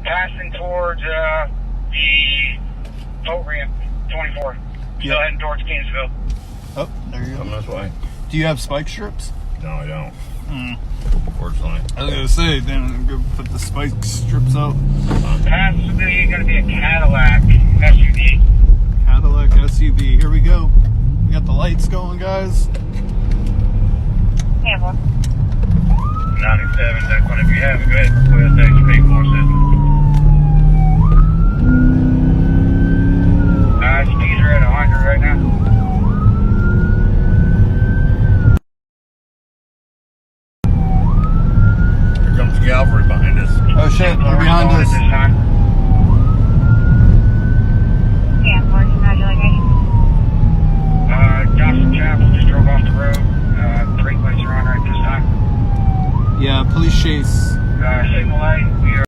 Passing towards the boat ramp, 24. Still heading towards Kingsville. Oh, there you go. Coming this way. Do you have spike strips? No, I don't. Unfortunately. I was gonna say, then I'm gonna put the spike strips out. Possibly going to be a Cadillac SUV. Cadillac SUV. Here we go. We got the lights going, guys. 97, that's one if you have it. Go ahead. We'll take your pay for speeds are at 100 right now. Here comes cavalry behind us. Oh shit, they're behind us. This time. Johnson Chapel just drove off the road. Brake lights are on right this time. Yeah, police chase. Signal light, we are